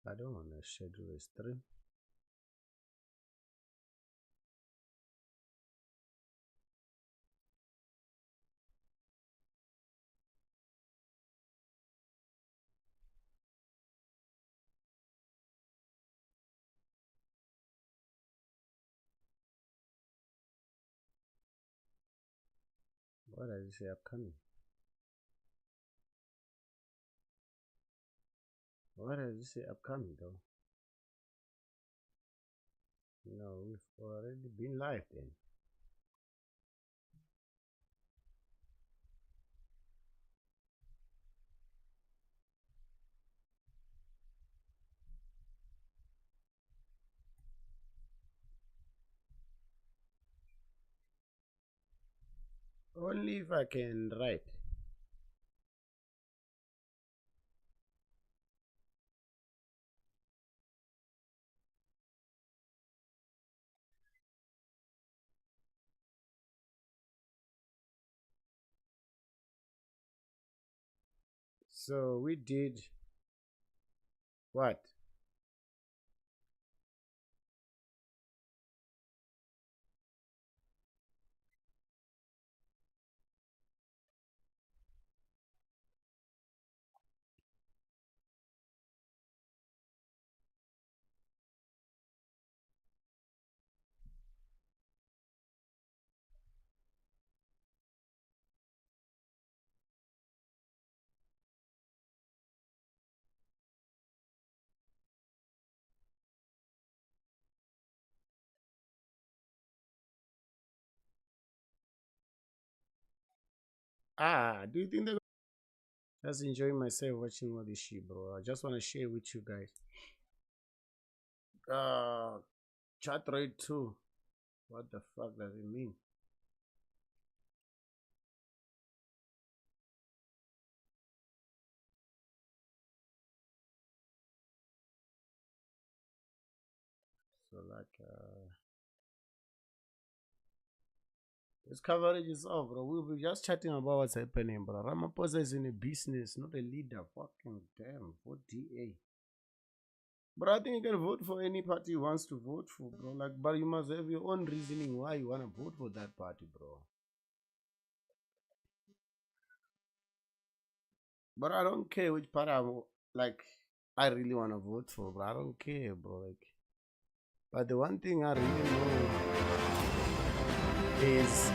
I don't want to schedule a stream. What does it say upcoming? What does it say upcoming though? No, we've already been live then. Only if I can write. So we did what? Do you think they're just enjoying myself watching all this shit, bro? I just want to share with you guys. Chat rate 2. What the fuck does it mean? So like this coverage is off, bro. We'll be just chatting about what's happening, bro. Ramaphosa is in a business, not a leader. Fucking damn, vote DA. But I think you can vote for any party you wants to vote for, bro. Like, but you must have your own reasoning why you wanna vote for that party, bro. But I don't care which party I really wanna vote for, bro. I don't care, bro. Like, but the one thing I really know is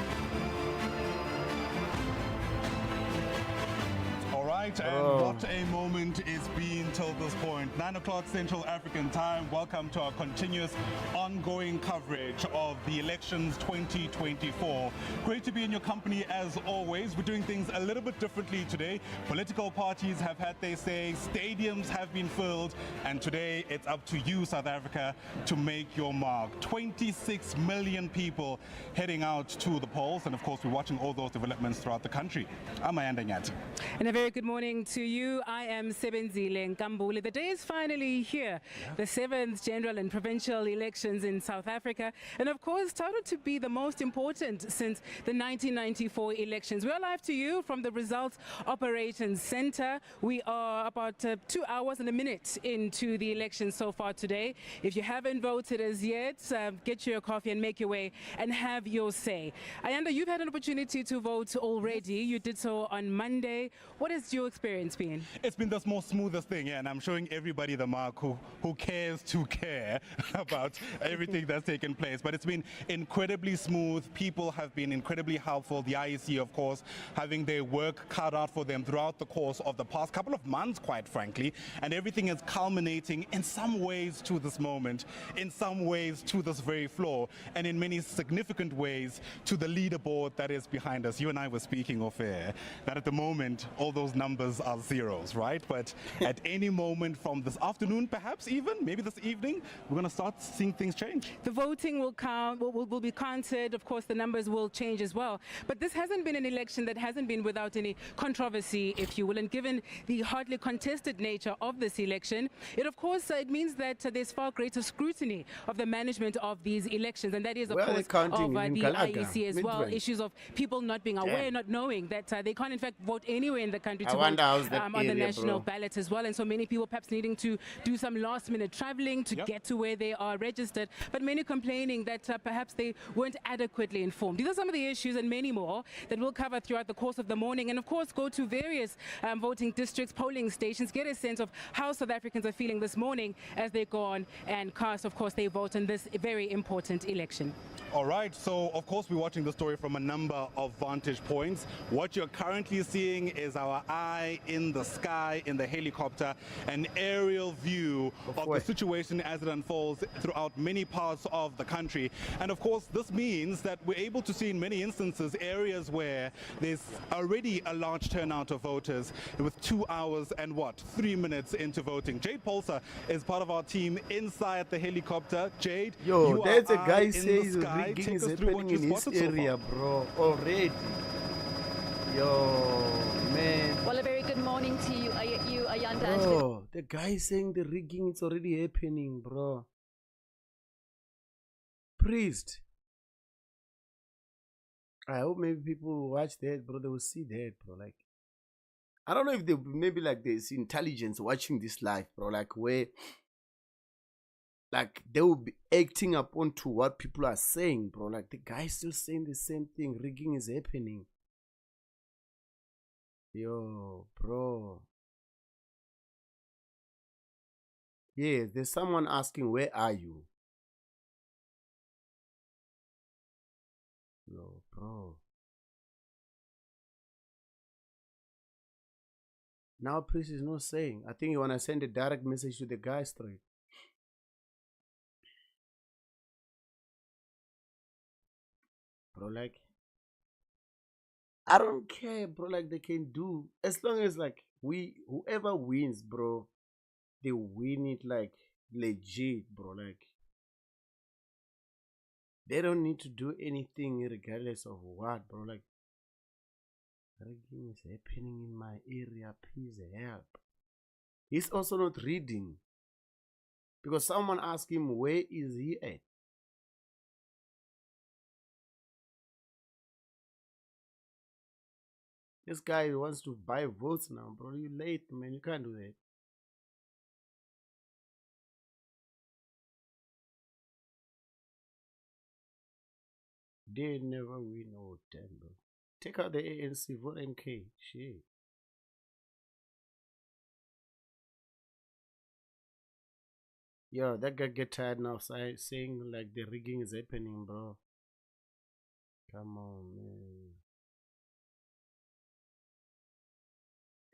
And what a moment it's been till this point. 9 o'clock Central African time. Welcome to our continuous ongoing coverage of the elections 2024. Great to be in your company as always. We're doing things a little bit differently today. Political parties have had their say, stadiums have been filled, and today it's up to you, South Africa, to make your mark. 26 million people heading out to the polls, and of course we're watching all those developments throughout the country. I'm Ayanda Nyati. And a very good morning to you. I am Sebenzile Nkambule. The day is finally here. The 7th general and provincial elections in South Africa, and of course touted to be the most important since the 1994 elections. We are live to you from the Results Operations Center. We are about 2 hours and a minute into the election so far today. If you haven't voted as yet, get your coffee and make your way and have your say. Ayanda, you've had an opportunity to vote already. You did so on Monday. What has your experience been? It's been the most smoothest thing, yeah, and I'm showing everybody the mark who cares to care about everything that's taken place. But it's been incredibly smooth. People have been incredibly helpful. The IEC, of course, having their work cut out for them throughout the course of the past couple of months, quite frankly, and everything is culminating in some ways to this moment, in some ways to this very floor, and in many significant ways to the leaderboard that is behind us. You and I were speaking off air that at the moment all those numbers are zeros, right? But at any moment from this afternoon, perhaps even, maybe this evening, we're going to start seeing things change. The voting will count, will be counted. Of course, the numbers will change as well. But this hasn't been an election that hasn't been without any controversy, if you will. And given the hardly contested nature of this election, it means that there's far greater scrutiny of the management of these elections. And that is, of course, of the IEC as well. Issues of people not being aware, not knowing that they can't, in fact, vote anywhere in the country to vote wonder how's that on the area, national bro. ballot as well. And so many people perhaps needing to do some last minute traveling to Yep. get to where they are registered, but many complaining that perhaps they weren't adequately informed. These are some of the issues and many more that we'll cover throughout the course of the morning, and of course go to various voting districts, polling stations, get a sense of how South Africans are feeling this morning as they go on and cast, of course, their vote in this very important election. All right, so of course we're watching the story from a number of vantage points. What you're currently seeing is our eye in the sky, in the helicopter, an aerial view of the what? situation as it unfolds throughout many parts of the country. And of course, this means that we're able to see in many instances areas where there's already a large turnout of voters with 2 hours and 3 minutes into voting. Jade Polsa is part of our team inside the helicopter. Jade, Yo, you there's are a guy eye in says the sky. rigging Take is us through what happening you in his spotted so far. area, bro. Already. Yo, man. Well, a very good morning to you, Ayanda. and to Bro, the guy is saying the rigging is already happening, bro. Priest. I hope maybe people will watch that, bro. They will see that, bro. Like, I don't know if they maybe like there's intelligence watching this live, bro. Like where, like they will be acting upon to what people are saying, bro. Like the guy is still saying the same thing. Rigging is happening. Yo, bro. Yeah, there's someone asking, where are you? No, bro. Now Priest is not saying. I think you want to send a direct message to the guy straight. Bro, like, I don't care, bro. Like, they can do, as long as, like, whoever wins, bro, they win it, like, legit, bro. Like, they don't need to do anything regardless of what, bro. Like, rigging is happening in my area. Please help. He's also not reading. Because someone asked him, where is he at? This guy wants to buy votes now, bro. You late, man. You can't do that. They never win. Oh, damn, bro. Take out the ANC, vote MK. Shit. Yo, that guy get tired now saying like the rigging is happening, bro. Come on, man.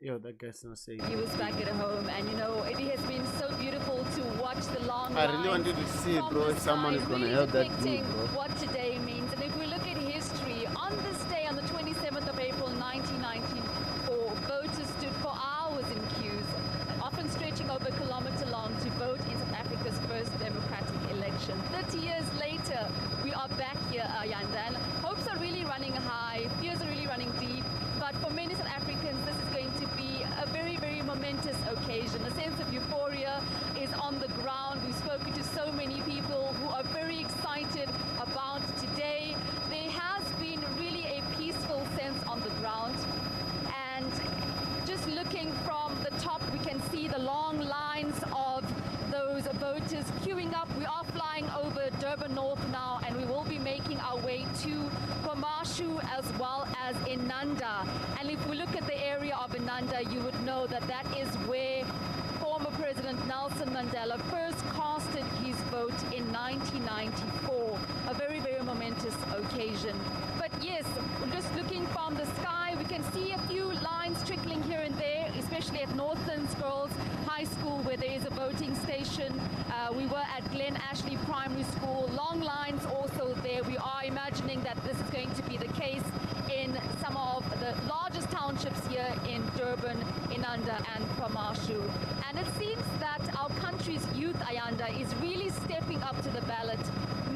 Yo, that guy's not saying. he was back at home, and you know, it has been so beautiful to watch the long I really lines wanted to see it, from bro, the if someone sky, is gonna really help that depicting dude, bro. what today means. And if we look at history, on this day, on the 27th of April 1994, voters stood for hours in queues, often stretching over a kilometre long, to vote in South Africa's first democratic election. 30 years later, we are back here, Ayanda, and hopes are really running high, fears are really running deep. But for many South Africans, this is going to be a very, very momentous occasion. A sense of euphoria is on the ground. We've spoken to so many people who are very excited about today. There has been really a peaceful sense on the ground. And just looking from the top, we can see the long lines of those voters queuing up. We are flying over Durban North now, and we will be making our way to KwaMashu as well as Inanda. And if we look at the area of Inanda, you would know that that is where former President Nelson Mandela first casted his vote in 1994. A very, very momentous occasion. But yes, just looking from the sky, we can see a few lines trickling here and there, especially at Northlands Girls High School, where there is a voting station. We were at Glen Ashley Primary School. Long lines also there. We are imagining that this is going to be the case in some of the largest townships here in Durban, Inanda and KwaMashu. And it seems that our country's youth, Ayanda, is really stepping up to the ballot.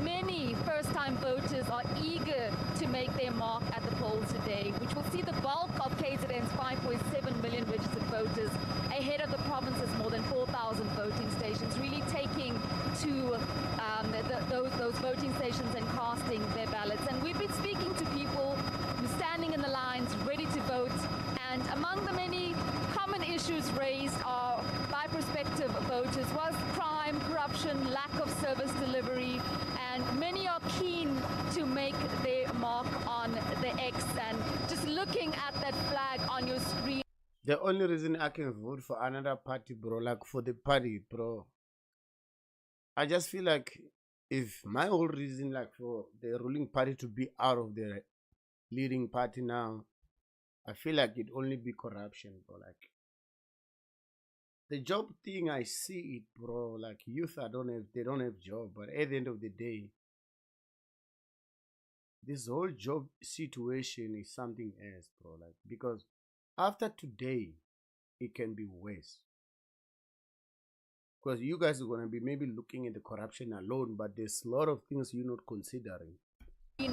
Many first-time voters are eager to make their mark at the polls today, which will see the bulk of KZN's 5.7 million registered voters ahead of the province's more than 4,000 voting stations, really taking to those voting stations and casting their ballots. And we've been speaking to people standing in the lines, ready to vote, and among the many corruption, lack of service delivery, and many are keen to make their mark on the X. And just looking at that flag on your screen, the only reason I can vote for another party, bro, like for the party, bro, I just feel like if my whole reason, like for the ruling party to be out of the leading party now, I feel like it only be corruption, bro. Like the job thing, I see it, bro. Like youth, they don't have job, but at the end of the day, this whole job situation is something else, bro. Like because after today, it can be worse. Because you guys are gonna be maybe looking at the corruption alone, but there's a lot of things you're not considering.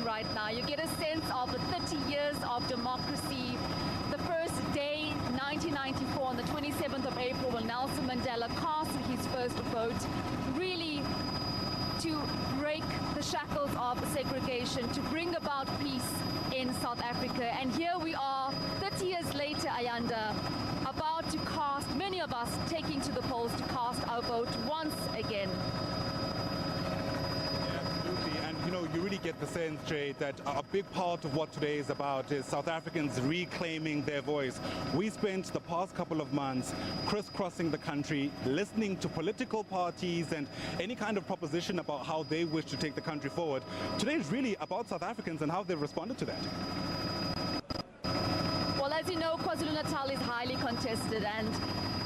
Right now, you get a sense of the 30 years of democracy. The first day, 1994, on the 27th of April, when Nelson Mandela cast his first vote, really to break the shackles of segregation, to bring about peace in South Africa. And here we are, 30 years later, Ayanda, about to cast, many of us taking to the polls to cast our vote once again. You know, you really get the sense, Jay, that a big part of what today is about is South Africans reclaiming their voice. We spent the past couple of months crisscrossing the country, listening to political parties and any kind of proposition about how they wish to take the country forward. Today is really about South Africans and how they've responded to that. Well, as you know, KwaZulu-Natal is highly contested, and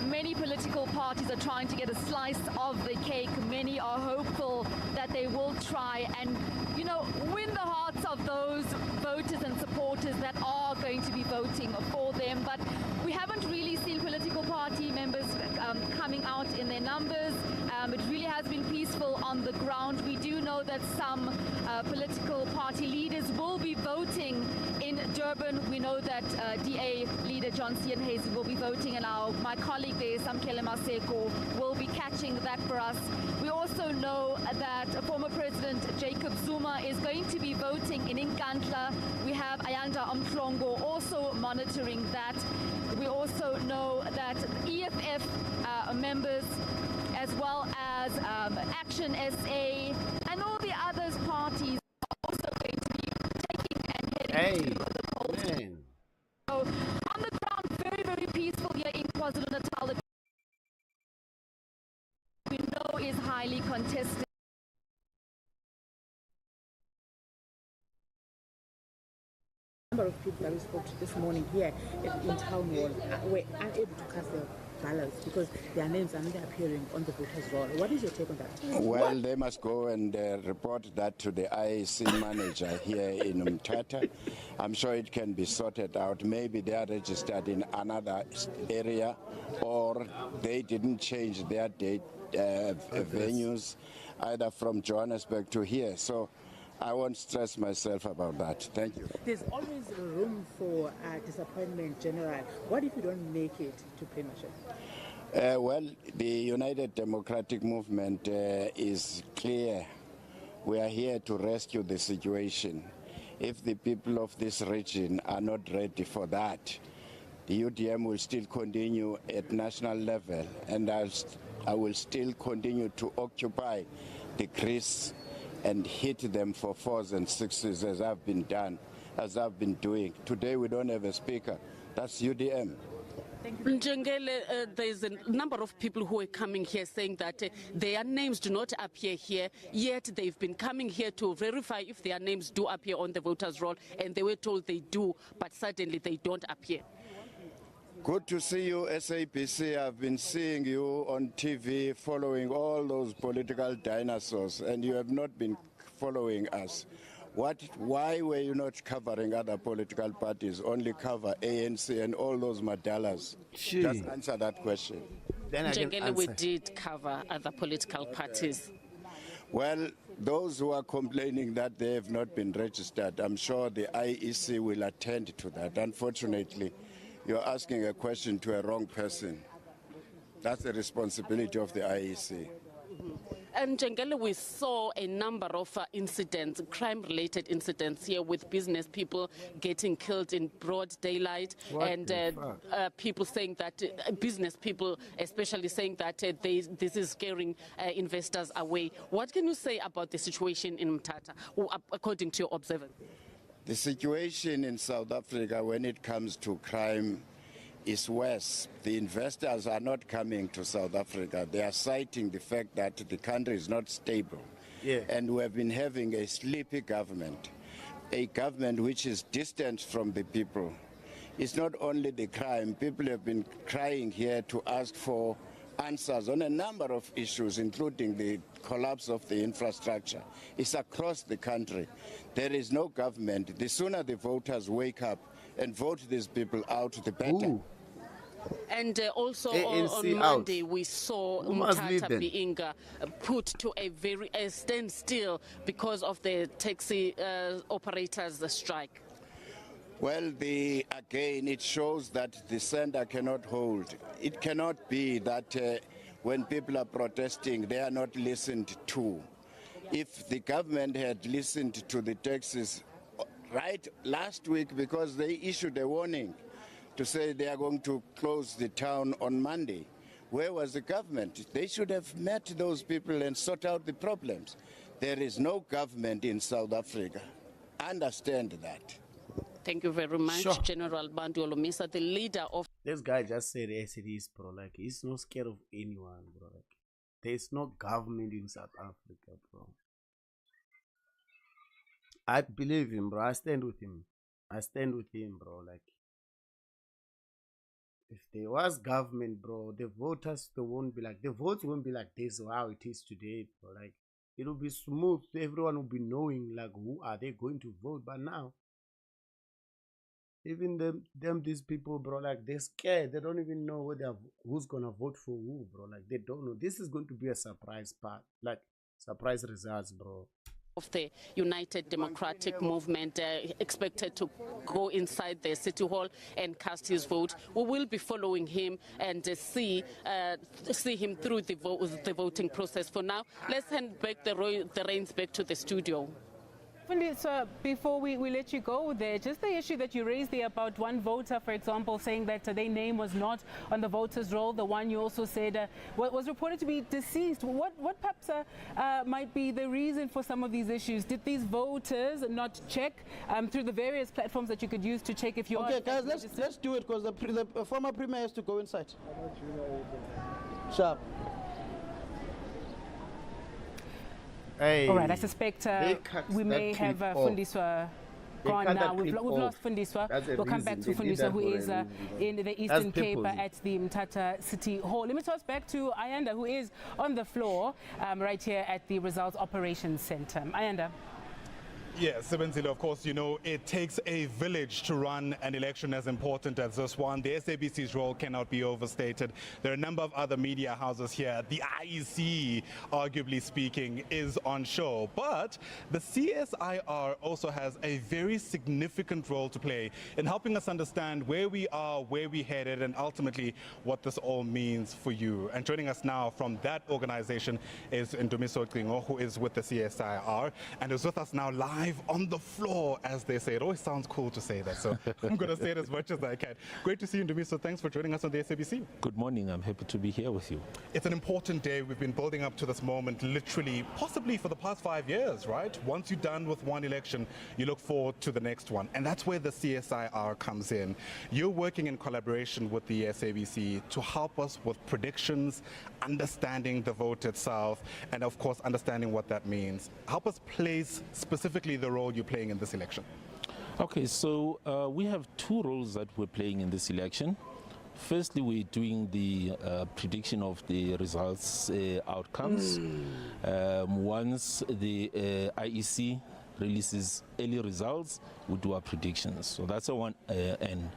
many political parties are trying to get a slice of the cake. Many are hopeful that they will try and, you know, win the hearts of those voters and supporters that are going to be voting for them. But we haven't really seen political party members coming out in their numbers. It really has been peaceful on the ground. We do know that some political party leaders will be voting in Durban. We know that DA leader John Steenhuisen will be voting, and my colleague there, Samkele Maseko, will be catching that for us. We also know that former President Jacob Zuma is going to be voting in Nkandla. We have Ayanda Mhlongo also monitoring that. We also know that EFF members, as well as Action SA and all the other parties, are also going to be taking and heading to the polls. Man. So on the ground, very, very peaceful here in KwaZulu-Natal. We know is highly contested. Number of people that we spoke to this morning here in Town Hall were unable to cast their ballots because their names are not appearing on the voters' roll. What is your take on that? Well, they must go and report that to the IEC manager here in Umtata. I'm sure it can be sorted out. Maybe they are registered in another area, or they didn't change their date venues either from Johannesburg to here. So I won't stress myself about that. Thank you. There's always room for disappointment, General. What if you don't make it to premiership? Well, the United Democratic Movement is clear. We are here to rescue the situation. If the people of this region are not ready for that, the UDM will still continue at national level, and I will still continue to occupy the crease and hit them for 4s and 6s as I've been doing. Today we don't have a speaker. That's UDM. Njengele, there's a number of people who are coming here saying that their names do not appear here, yet they've been coming here to verify if their names do appear on the voters' roll, and they were told they do, but suddenly they don't appear. Good to see you, SABC. I've been seeing you on TV following all those political dinosaurs, and you have not been following us. Why were you not covering other political parties, only cover ANC and all those Madalas? Just answer that question. Then I can Njengele, answer. we did cover other political parties. Well, those who are complaining that they have not been registered, I'm sure the IEC will attend to that. Unfortunately, you're asking a question to a wrong person. That's the responsibility of the IEC. And Njengele, we saw a number of incidents, crime-related incidents here with business people getting killed in broad daylight, What and the fuck? people saying that, business people especially saying that this is scaring investors away. What can you say about the situation in Mthatha, according to your observation? The situation in South Africa when it comes to crime is worse. The investors are not coming to South Africa. They are citing the fact that the country is not stable. Yeah. And we have been having a sleepy government, a government which is distant from the people. It's not only the crime. People have been crying here to ask for answers on a number of issues, including the collapse of the infrastructure. It's across the country. There is no government. The sooner the voters wake up and vote these people out, the better. Ooh. And also ANC on Monday, we saw Who must lead Mthatha then? being put to a standstill because of the taxi operators' strike. Well, again, it shows that the center cannot hold. It cannot be that when people are protesting, they are not listened to. If the government had listened to the taxis right last week, because they issued a warning to say they are going to close the town on Monday, where was the government? They should have met those people and sort out the problems. There is no government in South Africa. Understand that. Thank you very much, Sure. General Bantu Olomisa, the leader of This guy just said as it is, bro. Like, he's not scared of anyone, bro. Like, there's no government in South Africa, bro. I believe him, bro. I stand with him. I stand with him, bro. Like, if there was government, bro, the voters, they won't be like, the votes won't be like this or how it is today, bro. Like, it'll be smooth. Everyone will be knowing, like, who are they going to vote. But now, even these people, bro, like, they're scared. They don't even know who's gonna vote for who, bro. Like, they don't know. This is going to be a surprise part, like, surprise results, bro. of the United Democratic Movement expected to go inside the City Hall and cast his vote. We will be following him and see him through the voting process. For now, let's hand back the reins back to the studio. So before we let you go there, just the issue that you raised there about one voter, for example, saying that their name was not on the voters' roll, the one you also said was reported to be deceased. What perhaps might be the reason for some of these issues? Did these voters not check through the various platforms that you could use to check if you are... Okay, guys, let's do it, because the former premier has to go inside. Sharp. Hey, All right, I suspect they cut we may that have clip off. Fundiswa They gone cut now. that We've clip lost off. Fundiswa. That's the We'll come back to reason. They did Fundiswa, that who for is a in the Eastern Cape purpose. at the Mthatha City Hall. Let me toss back to Ayanda, who is on the floor right here at the Results Operations Center. Ayanda. Yes, Sebenzile, of course, you know, it takes a village to run an election as important as this one. The SABC's role cannot be overstated. There are a number of other media houses here. The IEC, arguably speaking, is on show. But the CSIR also has a very significant role to play in helping us understand where we are, where we're headed, and ultimately what this all means for you. And joining us now from that organization is Ndumiso Gcingo, who is with the CSIR and is with us now live on the floor, as they say. It always sounds cool to say that, so I'm going to say it as much as I can. Great to see you, Ndumiso. Thanks for joining us on the SABC. Good morning. I'm happy to be here with you. It's an important day. We've been building up to this moment literally, possibly for the past 5 years, right? Once you're done with one election, you look forward to the next one. And that's where the CSIR comes in. You're working in collaboration with the SABC to help us with predictions, understanding the vote itself, and of course, understanding what that means. Help us place specifically the role you're playing in this election. Okay, so we have two roles that we're playing in this election. Firstly, we're doing the prediction of the results outcomes. Once the IEC releases early results, we do our predictions. So that's a one end.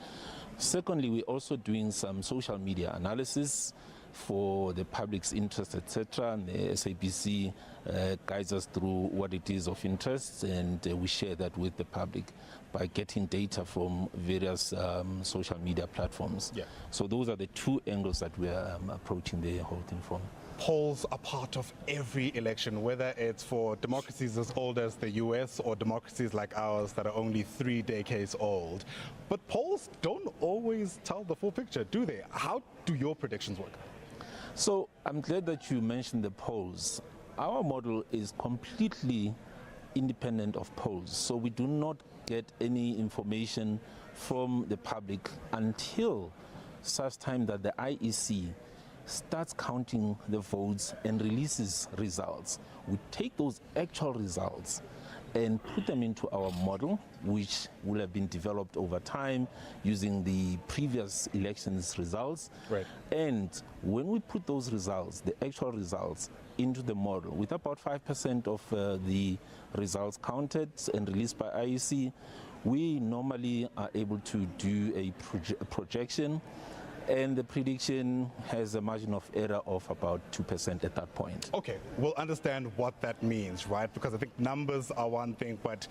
Secondly, we're also doing some social media analysis for the public's interest, etc. And the SABC guides us through what it is of interest, and we share that with the public by getting data from various social media platforms. Yeah. So those are the two angles that we are approaching the whole thing from. polls are part of every election, whether it's for democracies as old as the US or democracies like ours that are only 3 decades old. But polls don't always tell the full picture, do they? How do your predictions work? So I'm glad that you mentioned the polls. Our model is completely independent of polls, so we do not get any information from the public until such time that the IEC starts counting the votes and releases results. We take those actual results and put them into our model, which will have been developed over time using the previous elections results. Right. And when we put those results, the actual results, into the model, with about 5% of the results counted and released by IEC, we normally are able to do a projection, and the prediction has a margin of error of about 2% at that point. Okay, we'll understand what that means, right? Because I think numbers are one thing, but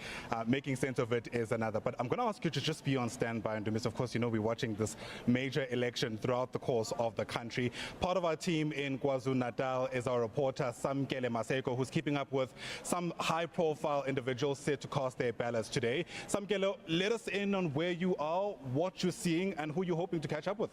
making sense of it is another. But I'm going to ask you to just be on standby, and of course, you know, we're watching this major election throughout the course of the country. Part of our team in KwaZulu-Natal is our reporter, Samkele Maseko, who's keeping up with some high-profile individuals set to cast their ballots today. Samkele, let us in on where you are, what you're seeing, and who you're hoping to catch up with.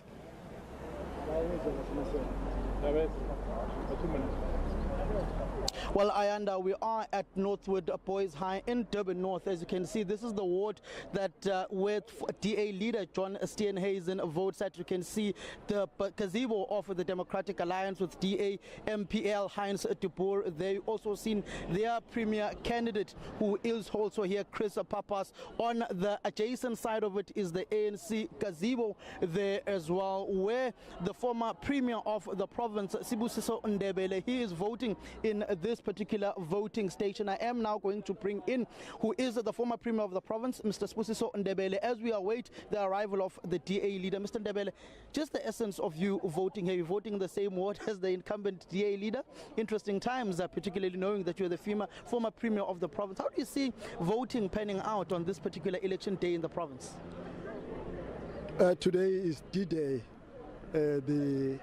Well, Ayanda, we are at Northwood Boys High in Durban North. As you can see, this is the ward that where DA leader John Steenhuisen votes at. You can see the gazebo of the Democratic Alliance with DA MPL Heinz de Boer. They also seen their premier candidate, who is also here, Chris Papas. On the adjacent side of it is the ANC gazebo there as well, where the former premier of the province, Sibusiso Ndebele, he is voting in this particular voting station. I am now going to bring in who is the former premier of the province, Mr. Sibusiso Ndebele, as we await the arrival of the DA leader. Mr. Ndebele, just the essence of you voting here, you're voting in the same ward as the incumbent DA leader. Interesting times, particularly knowing that you're the former premier of the province. How do you see voting panning out on this particular election day in the province? Today is D-Day. The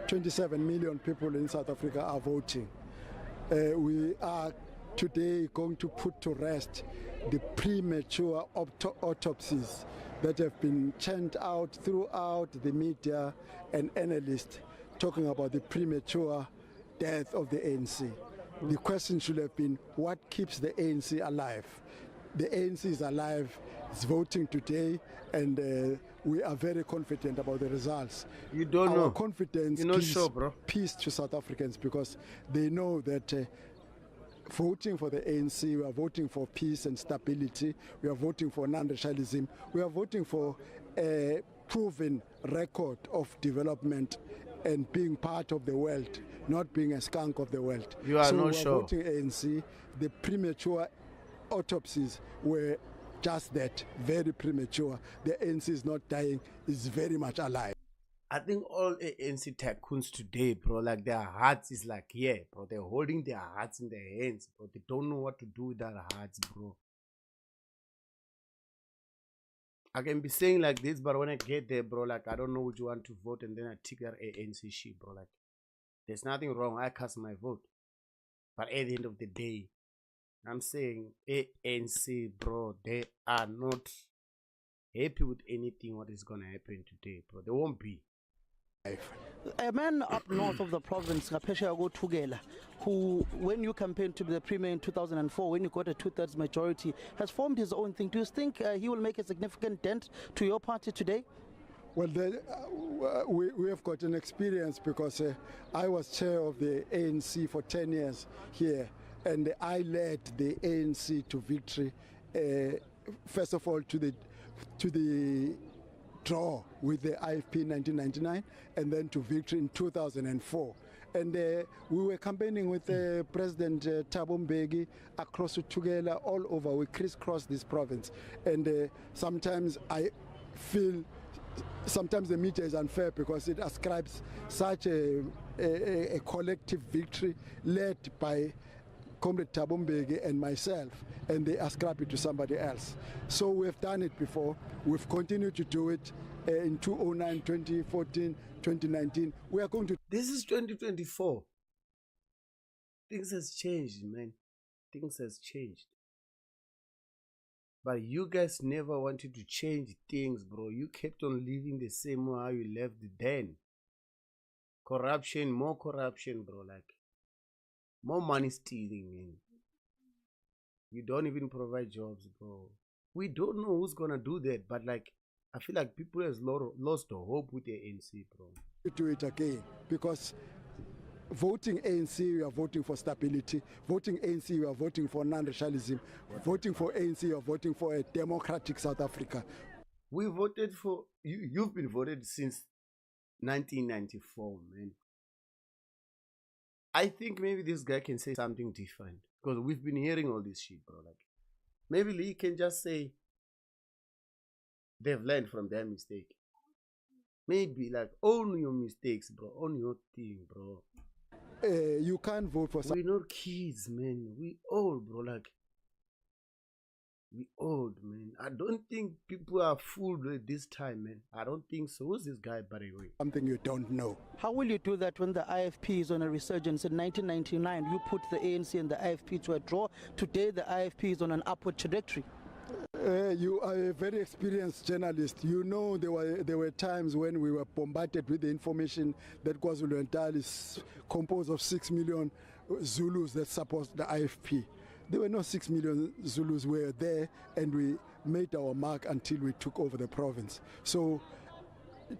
27 million people in South Africa are voting. We are today going to put to rest the premature autopsies that have been churned out throughout the media and analysts talking about the premature death of the ANC. The question should have been, what keeps the ANC alive? The ANC is alive, it's voting today, and we are very confident about the results. You don't Our know. confidence You're not gives sure, bro. peace to South Africans, because they know that voting for the ANC, we are voting for peace and stability, we are voting for non-racialism, we are voting for a proven record of development and being part of the world, not being a skunk of the world. You are so not we are sure. voting ANC. The premature autopsies were just that, very premature. The ANC is not dying, it's very much alive. I think all ANC tycoons today, bro, like their hearts is like, yeah, bro, they're holding their hearts in their hands, bro. They don't know what to do with their hearts, bro. I can be saying like this, but when I get there, bro, like, I don't know which one to vote, and then I tick that ANC shit, bro. Like, there's nothing wrong. I cast my vote. But at the end of the day, I'm saying ANC, bro, they are not happy with anything what is going to happen today, bro. They won't be. A man up north of the province, Ngapesha Tugela, who, when you campaigned to be the premier in 2004, when you got a 2/3 majority, has formed his own thing. Do you think he will make a significant dent to your party today? Well, we have got an experience, because I was chair of the ANC for 10 years here, and I led the ANC to victory, first of all to the draw with the IFP in 1999, and then to victory in 2004. And we were campaigning with President Thabo Mbeki across Tugela, all over. We crisscrossed this province. And sometimes I feel sometimes the media is unfair, because it ascribes such a collective victory led by Comrade Thabo Mbeki and myself, and they ascribe it to somebody else. So we've done it before. We've continued to do it in 2009, 2014, 2019. We are going to... This is 2024. things has changed, man. Things has changed. But you guys never wanted to change things, bro. You kept on living the same way how you left then. Corruption, more corruption, bro. Like, more money stealing, man. You don't even provide jobs, bro. We don't know who's gonna do that, but like, I feel like people has lost the hope with the ANC, bro. Do it again, because voting ANC, we are voting for stability. Voting ANC, we are voting for non-racialism. Voting for ANC, you are voting for a democratic South Africa. We voted for you. You've been voted since 1994, man. I think maybe this guy can say something different, because we've been hearing all this shit, bro. Like, maybe Lee can just say they've learned from their mistake. Maybe, like, own your mistakes, bro. Own your thing, bro. You can't vote for... We're not kids, man. We old, bro. Like, we old, man. I don't think people are fooled at this time, man. I don't think so. Who's this guy, by the way? Something you don't know. How will you do that when the IFP is on a resurgence? In 1999, you put the ANC and the IFP to a draw. Today, the IFP is on an upward trajectory. You are a very experienced journalist. You know there were times when we were bombarded with the information that KwaZulu-Natal is composed of 6 million Zulus that support the IFP. There were no 6 million Zulus. We were there and we made our mark until we took over the province. So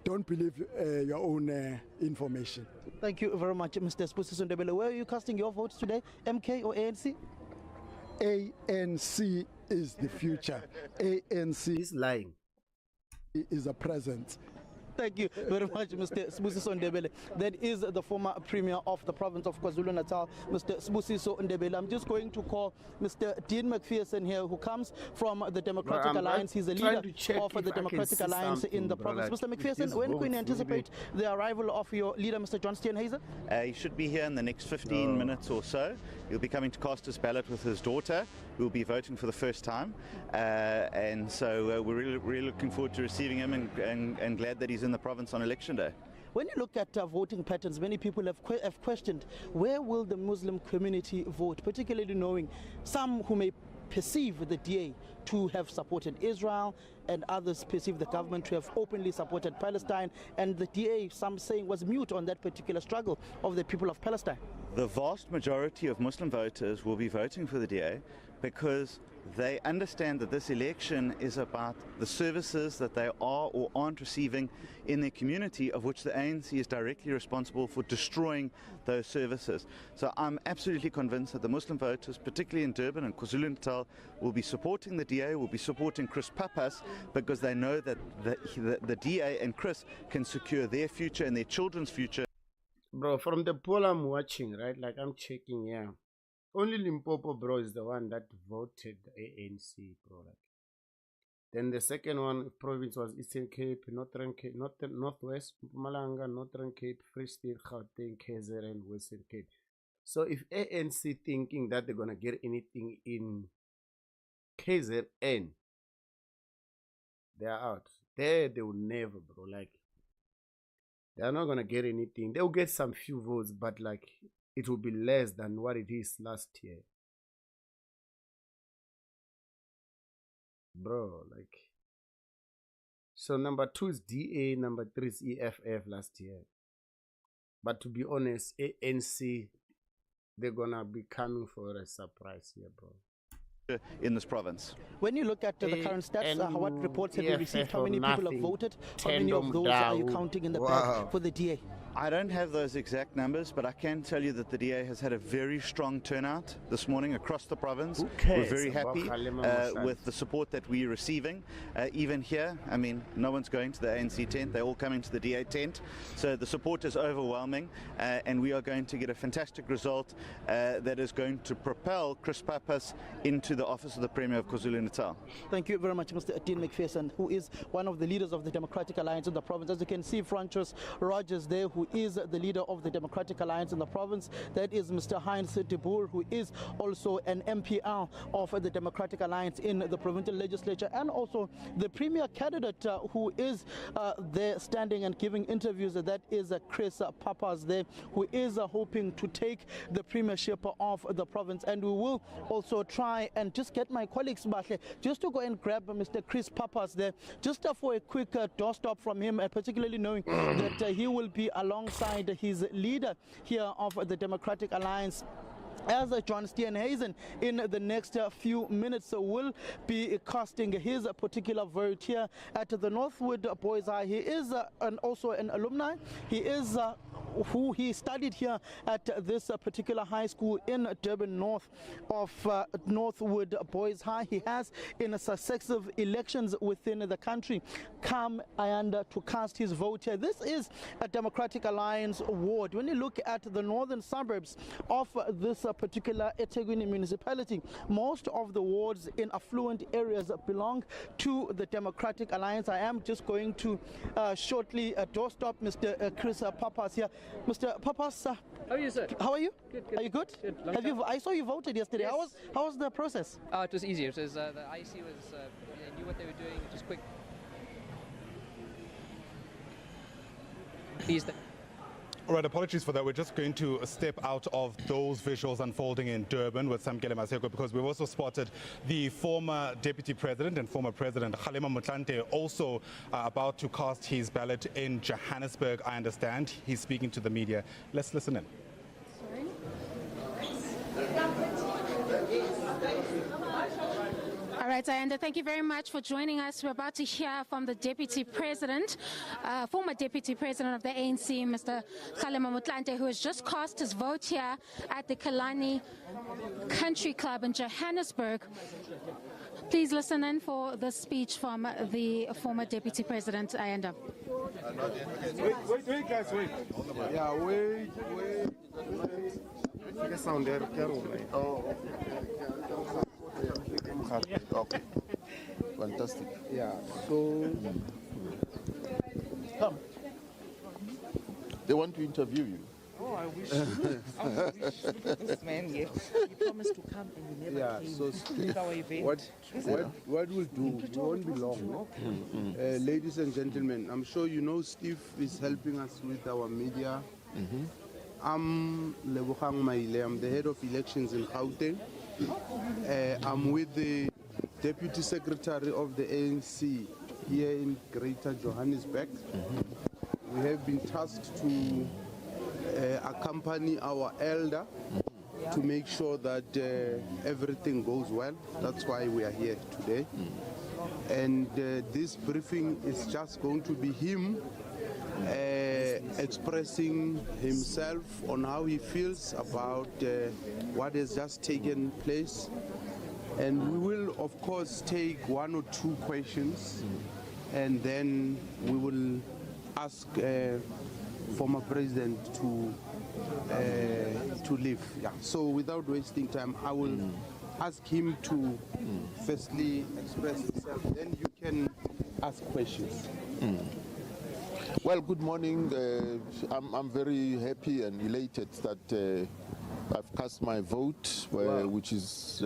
don't believe your own information. Thank you very much, Mr. Sbusiso Ndebele. Where are you casting your votes today, MK or ANC? ANC is the future. ANC is lying. Is a present. Thank you very much, Mr. Sbusiso Ndebele. That is the former Premier of the province of KwaZulu-Natal, Mr. Sbusiso Ndebele. I'm just going to call Mr. Dean McPherson here, who comes from the Democratic Alliance. He's a leader of the Democratic Alliance in the province. Mr. McPherson, when can we anticipate the arrival of your leader, Mr. John Steenhuisen? He should be here in the next 15 minutes or so. He'll be coming to cast his ballot with his daughter, who will be voting for the first time. And so we're really looking forward to receiving him and glad that he's in the province on election day. When you look at voting patterns, many people have questioned where will the Muslim community vote, particularly knowing some who may perceive the DA to have supported Israel and others perceive the government to have openly supported Palestine, and the DA, some saying, was mute on that particular struggle of the people of Palestine. The vast majority of Muslim voters will be voting for the DA because they understand that this election is about the services that they are or aren't receiving in their community, of which the ANC is directly responsible for destroying those services. So I'm absolutely convinced that the Muslim voters, particularly in Durban and KwaZulu-Natal, will be supporting the DA, will be supporting Chris Pappas, because they know that the DA and Chris can secure their future and their children's future. Bro, from the poll I'm watching, right, like I'm checking, yeah, only Limpopo, bro, is the one that voted ANC, bro. Like, then the second one province was Eastern Cape, Northern Cape, Northwest, Mpumalanga, Northern Cape, Free State, Gauteng, KZN, and Western Cape. So if ANC thinking that they're gonna get anything in KZN, they're out. There they will never, bro. Like, they're not gonna get anything. They'll get some few votes, but like, it will be less than what it is last year. Bro, like, so number 2 is DA, number 3 is EFF last year. But to be honest, ANC, they're gonna be coming for a surprise here, bro. In this province. When you look at the current stats, what reports have you received? How many people have voted? How many of those are you counting in the bag for the DA? I don't have those exact numbers, but I can tell you that the DA has had a very strong turnout this morning across the province. We're very happy with the support that we're receiving. Even here, I mean, no one's going to the ANC tent. They're all coming to the DA tent. So the support is overwhelming, and we are going to get a fantastic result that is going to propel Chris Pappas into the office of the Premier of KwaZulu-Natal. Thank you very much, Mr. Dean McPherson, who is one of the leaders of the Democratic Alliance in the province. As you can see, Francois Rogers there, who who is the leader of the Democratic Alliance in the province. That is Mr. Heinz de Boer, who is also an MPL of the Democratic Alliance in the provincial legislature, and also the premier candidate who is there standing and giving interviews. That is Chris Pappas there, who is hoping to take the premiership of the province. And we will also try and just get my colleagues Bahle just to go and grab Mr. Chris Pappas there, just for a quick doorstop from him, and particularly knowing that he will be alongside his leader here of the Democratic Alliance, as John Steenhuisen in the next few minutes will be casting his particular vote here at the Northwood Boys High. He is also an alumni. He is who he studied here at this particular high school in Durban North of Northwood Boys High. He has in successive elections within the country come and to cast his vote here. This is a Democratic Alliance ward. When you look at the northern suburbs of this particular eThekwini municipality, most of the wards in affluent areas belong to the Democratic Alliance. I am just going to shortly doorstop Mr. Chris Pappas here. Mr. Pappas, how are you, sir? How are you? Good, good. Are you good? Good. Have you? I saw you voted yesterday. Yes. How was the process? It was easy. It was the IEC was they knew what they were doing. It was quick. Please. All right, apologies for that. We're just going to step out of those visuals unfolding in Durban with Samkele Maseko, because we've also spotted the former Deputy President and former President Kgalema Motlanthe also about to cast his ballot in Johannesburg, I understand. He's speaking to the media. Let's listen in. All right, Ayanda, thank you very much for joining us. We're about to hear from the Deputy President, former Deputy President of the ANC, Mr. Kgalema Motlanthe, who has just cast his vote here at the Kalani Country Club in Johannesburg. Please listen in for the speech from the former Deputy President, Ayanda. Wait, guys, wait. Yeah, wait. Sound there, oh, okay. Fantastic. Yeah, so come. They want to interview you. Oh, I wish. This man, yeah. He promised to come and he never came. So what we'll do, it won't be long. No? Ladies and gentlemen, I'm sure you know Steve is helping us with our media. I'm Lebogang Maile. I'm the head of elections in Gauteng. I'm with the Deputy Secretary of the ANC here in Greater Johannesburg. We have been tasked to accompany our elder to make sure that everything goes well. That's why we are here today. And this briefing is just going to be him expressing himself on how he feels about what has just taken place. And we will, of course, take one or two questions, and then we will ask former president to leave. Yeah. So without wasting time, I will ask him to firstly express himself, then you can ask questions. Well, good morning. I'm very happy and elated that I've cast my vote, which is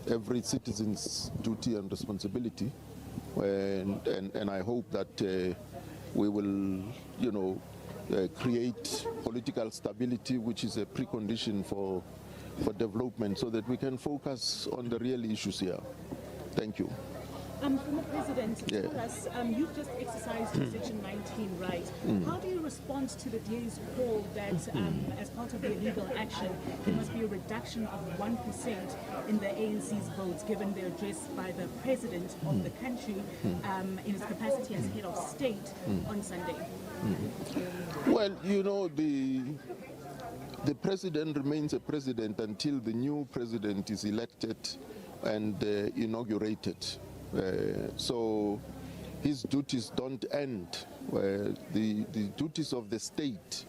every citizen's duty and responsibility. And I hope that we will, create political stability, which is a precondition for development, so that we can focus on the real issues here. Thank you. Former President, tell us, you've just exercised your Section 19 right. How do you respond to the DA's call that as part of the illegal action, there must be a reduction of 1% in the ANC's votes, given the address by the President of the country in his capacity as head of state on Sunday? Well, the President remains a President until the new President is elected and inaugurated. So his duties don't end. The duties of the state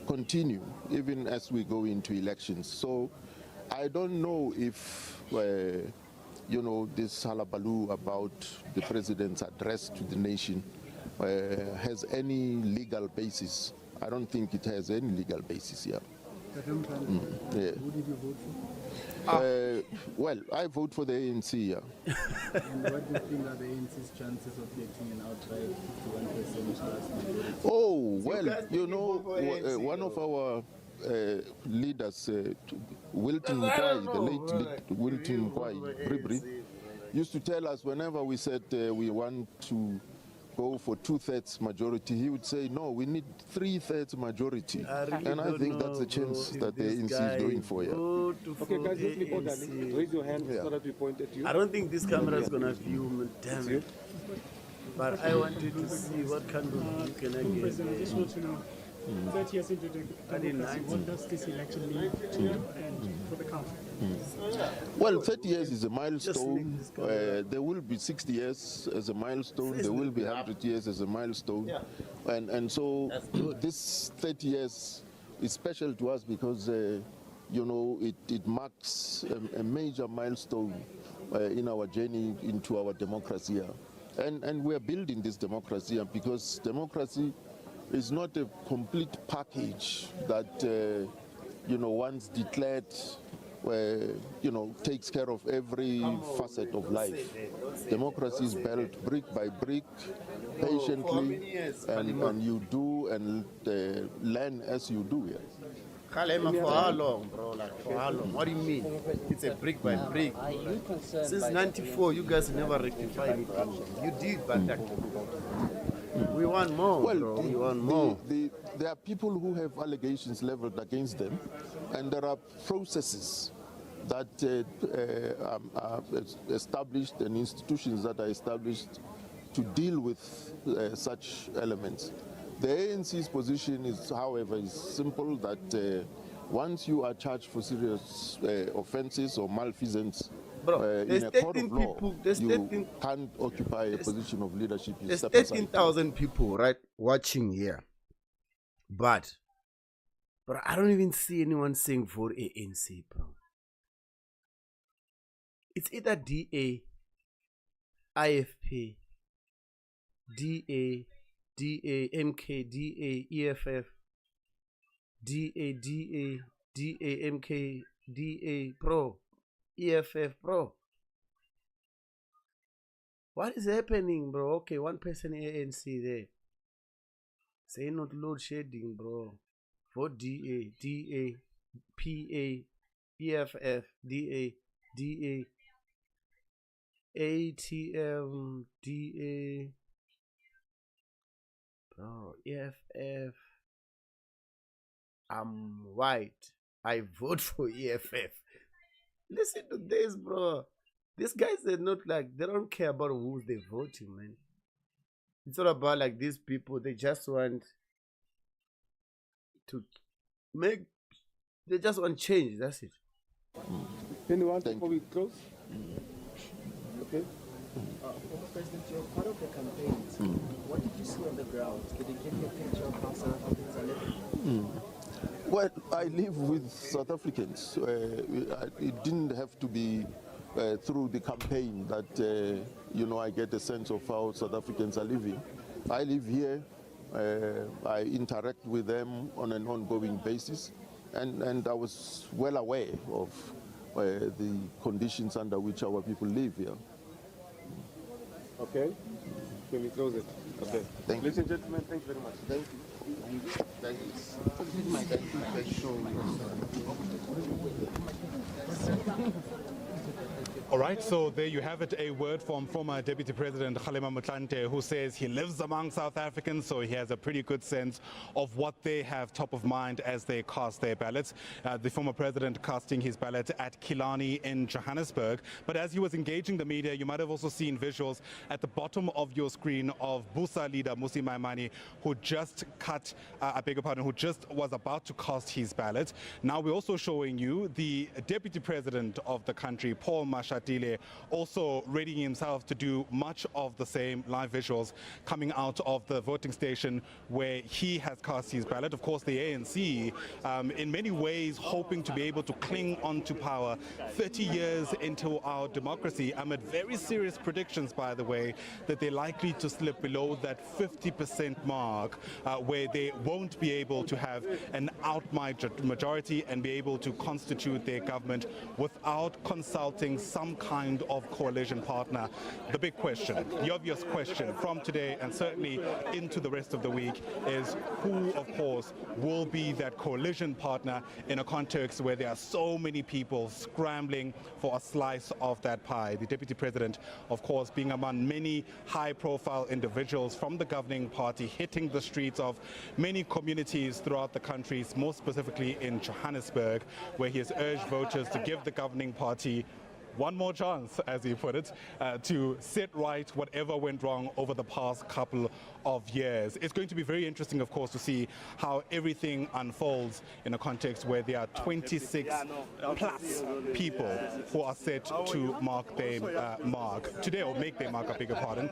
continue even as we go into elections. So I don't know if, this hullabaloo about the president's address to the nation has any legal basis. I don't think it has any legal basis here. Yeah. Who did you vote for? Well, I vote for the ANC. Yeah. And what do you think are the ANC's chances of getting an outright 51% last majority? Oh, well, you know, one of our leaders, Wilton Mkwai, the late Wilton Mkwai, Bribri, used to tell us whenever we said we want to go for 2/3 majority, he would say, no, we need 3/3 majority. And I think that's the chance that the ANC is going for here. Okay, guys, just report that. Raise your hand so that we point at you. I don't think this camera is going to film, damn it. But I wanted to see what kind of view can I get. President, I just want to know, 30 years into the democracy, what does this election mean to you and for the country? Well, 30 years is a milestone. There will be 60 years as a milestone. There will be 100 years as a milestone. And so this 30 years is special to us because, you know, it marks a major milestone in our journey into our democracy. And we are building this democracy because democracy is not a complete package that, you know, once declared, you know, takes care of every facet of life. Democracy is built brick by brick, patiently, and you do and learn as you do. Yeah. Khalema, for how long, bro? Like, for how long? What do you mean? It's a brick by brick. Since 94, you guys never rectified anything. You did, but we want more, well, bro. We want more. There are people who have allegations leveled against them, and there are processes that are established and institutions that are established to deal with such elements. The ANC's position is, however, is simple that once you are charged for serious offenses or malfeasance in a court of law, you can't occupy a position of leadership. There's 13,000 people, right, watching here. But I don't even see anyone saying for ANC, bro. It's either DA, IFP, DA, MK, DA, EFF, DA, MK, DA, Pro, EFF, Pro. What is happening, bro? Okay, one person ANC there. Say not load shedding, bro. Vote DA, PA, EFF, DA, ATM, DA, bro, EFF. I'm white. I vote for EFF. Listen to this, bro. These guys are not like, they don't care about who they're voting, man. It's all about like these people, they just want to make, they just want change, that's it. Anyone before we close? Okay. Former President, you're part of the campaigns. What did you see on the ground? Did it give you a picture of how South Africans are living? Well, I live with South Africans. It didn't have to be through the campaign that, you know, I get a sense of how South Africans are living. I live here. I interact with them on an ongoing basis. And I was well aware of the conditions under which our people live here. Okay. Can we close it? Okay. Thank you. Ladies and gentlemen, thank you very much. Thank you. All right, so there you have it, a word from former Deputy President Kgalema Motlanthe, who says he lives among South Africans, so he has a pretty good sense of what they have top of mind as they cast their ballots. The former president casting his ballot at Killarney in Johannesburg. But as he was engaging the media, you might have also seen visuals at the bottom of your screen of Busa leader Mmusi Maimane, who just who just was about to cast his ballot. Now we're also showing you the Deputy President of the country, Paul Mashatile, Mashatile also readying himself to do much of the same. Live visuals coming out of the voting station where he has cast his ballot. Of course, the ANC, in many ways, hoping to be able to cling onto power 30 years into our democracy, amid very serious predictions, by the way, that they're likely to slip below that 50% mark, where they won't be able to have an majority and be able to constitute their government without consulting some kind of coalition partner. The big question, the obvious question from today and certainly into the rest of the week is who, of course, will be that coalition partner in a context where there are so many people scrambling for a slice of that pie. The Deputy President, of course, being among many high-profile individuals from the governing party hitting the streets of many communities throughout the country, more specifically in Johannesburg, where he has urged voters to give the governing party one more chance, as he put it, to set right whatever went wrong over the past couple of years. It's going to be very interesting, of course, to see how everything unfolds in a context where there are 26 plus people who are set to mark their mark today, or make their mark, I beg your pardon.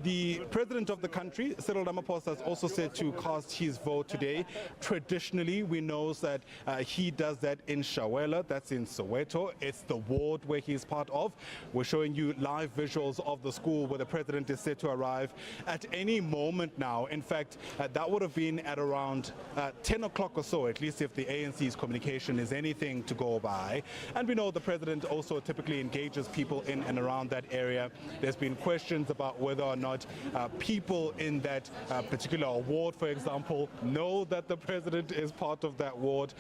The president of the country, Cyril Ramaphosa, is also set to cast his vote today. Traditionally, we know that he does that in Shawela, that's in Soweto. It's the ward where he's part of. We're showing you live visuals of the school where the president is set to arrive at any moment now. In fact, that would have been at around 10 o'clock or so, at least if the ANC's communication is anything to go by. And we know the president also typically engages people in and around that area. There's been questions about whether or not people in that particular ward, for example, know that the president is part of that ward.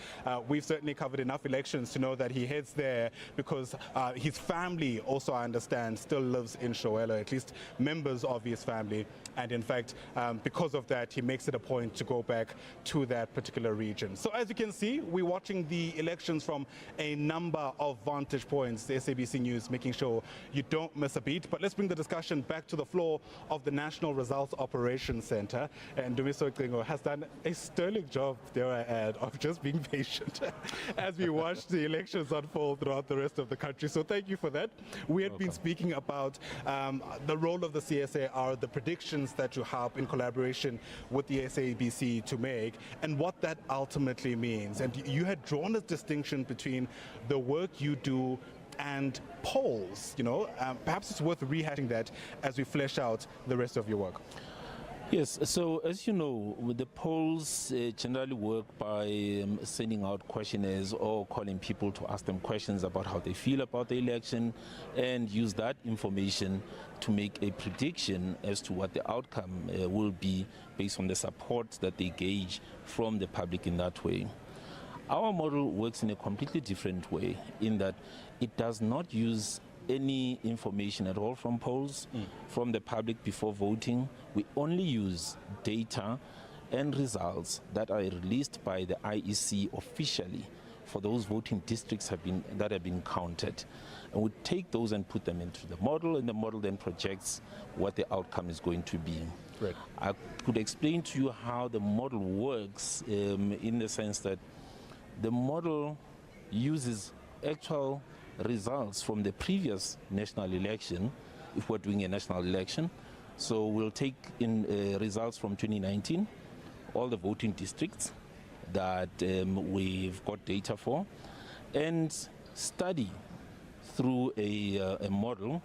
We've certainly covered enough elections to know that he heads there because his family also, I understand, still lives in Shawela, at least members of his family. And in fact, because of that, he makes it a point to go back to that particular region. So as you can see, we're watching the elections from a number of vantage points. The SABC News making sure you don't miss a beat. But let's bring the discussion back to the floor of the National Results Operations Center. And Dumiso Klingo has done a sterling job, dare I add, of just being patient as we watch the elections unfold throughout the rest of the country. So thank you for that. We had been speaking about the role of the CSAR, the predictions that you have in collaboration with the SABC to make, and what that ultimately means. And you had drawn a distinction between the work you do and polls. You know, perhaps it's worth rehashing that as we flesh out the rest of your work. Yes, so as you know, the polls generally work by sending out questionnaires or calling people to ask them questions about how they feel about the election and use that information to make a prediction as to what the outcome will be based on the support that they gauge from the public in that way. Our model works in a completely different way in that it does not use any information at all from polls, from the public before voting. We only use data and results that are released by the IEC officially for those voting districts that have been counted. And we take those and put them into the model, and the model then projects what the outcome is going to be. Right. I could explain to you how the model works in the sense that the model uses actual results from the previous national election, if we're doing a national election. So we'll take in results from 2019, all the voting districts that we've got data for, and study through a model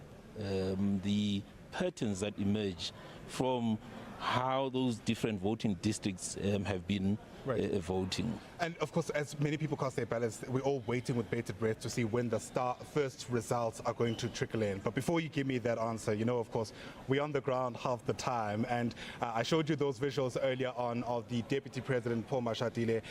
the patterns that emerge from how those different voting districts have been voting. And of course, as many people cast their ballots, we're all waiting with bated breath to see when the first results are going to trickle in. But before you give me that answer, you know, of course, we're on the ground half the time. And I showed you those visuals earlier on of the Deputy President, Paul Mashatile,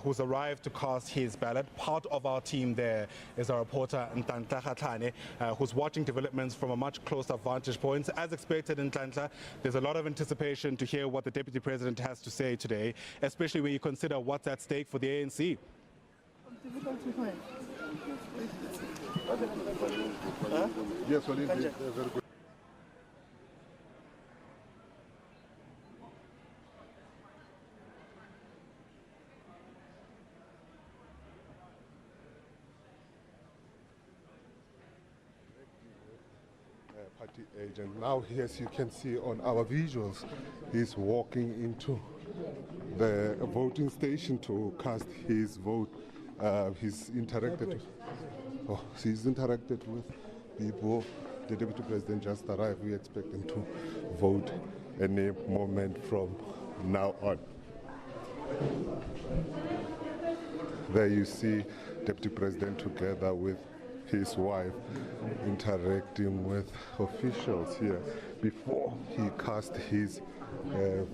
who's arrived to cast his ballot. Part of our team there is our reporter, Ntantla Khatlane, who's watching developments from a much closer vantage point. As expected in Ntantla, there's a lot of anticipation to hear what the Deputy President has to say today, especially when you consider what's at stake for the ANC. Yes, very good. party agent. Now, as you can see on our visuals, he's walking into the voting station to cast his vote. He's interacted with people. The Deputy President just arrived. We expect him to vote any moment from now on. There you see Deputy President together with his wife interacting with officials here before he cast his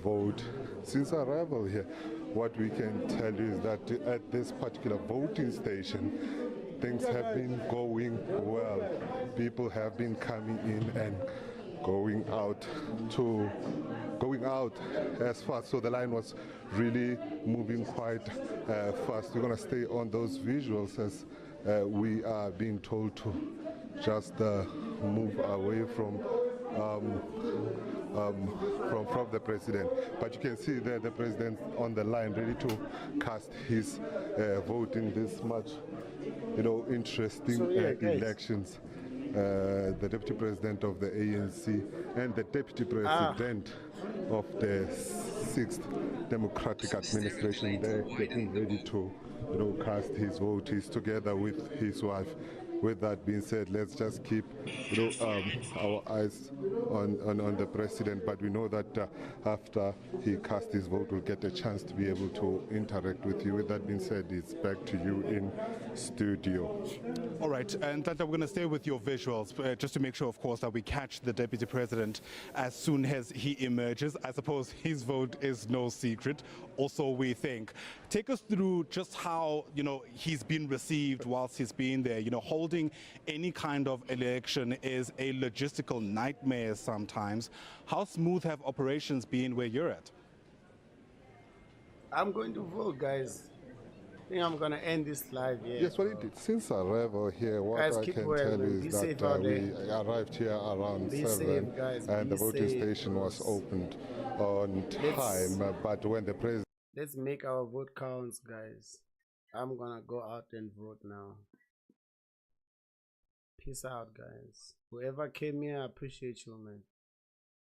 vote. Since arrival here, what we can tell you is that at this particular voting station, things have been going well. People have been coming in and going out as fast. So the line was really moving quite fast. We're going to stay on those visuals as we are being told to just move away from the president. But you can see there the president on the line ready to cast his vote in this much, interesting elections. The deputy president of the ANC and the deputy president of the 6th Democratic Administration, they're getting ready to cast his vote. He's together with his wife. With that being said, let's just keep our eyes on the president, but we know that after he casts his vote, we'll get a chance to be able to interact with you. With that being said, it's back to you in studio. All right, and Tata, we're going to stay with your visuals, just to make sure, of course, that we catch the Deputy President as soon as he emerges. I suppose his vote is no secret, also we think. Take us through just how, he's been received whilst he's been there. Holding any kind of election is a logistical nightmare sometimes. How smooth have operations been where you're at? I'm going to vote, guys. I think I'm going to end this live here. Yes, well, since arrival here, what guys, I can well, tell you is that we arrived here around 7 and the voting station was opened on time. But when the president... Let's make our vote counts, guys. I'm going to go out and vote now. Peace out, guys. Whoever came here, I appreciate you, man.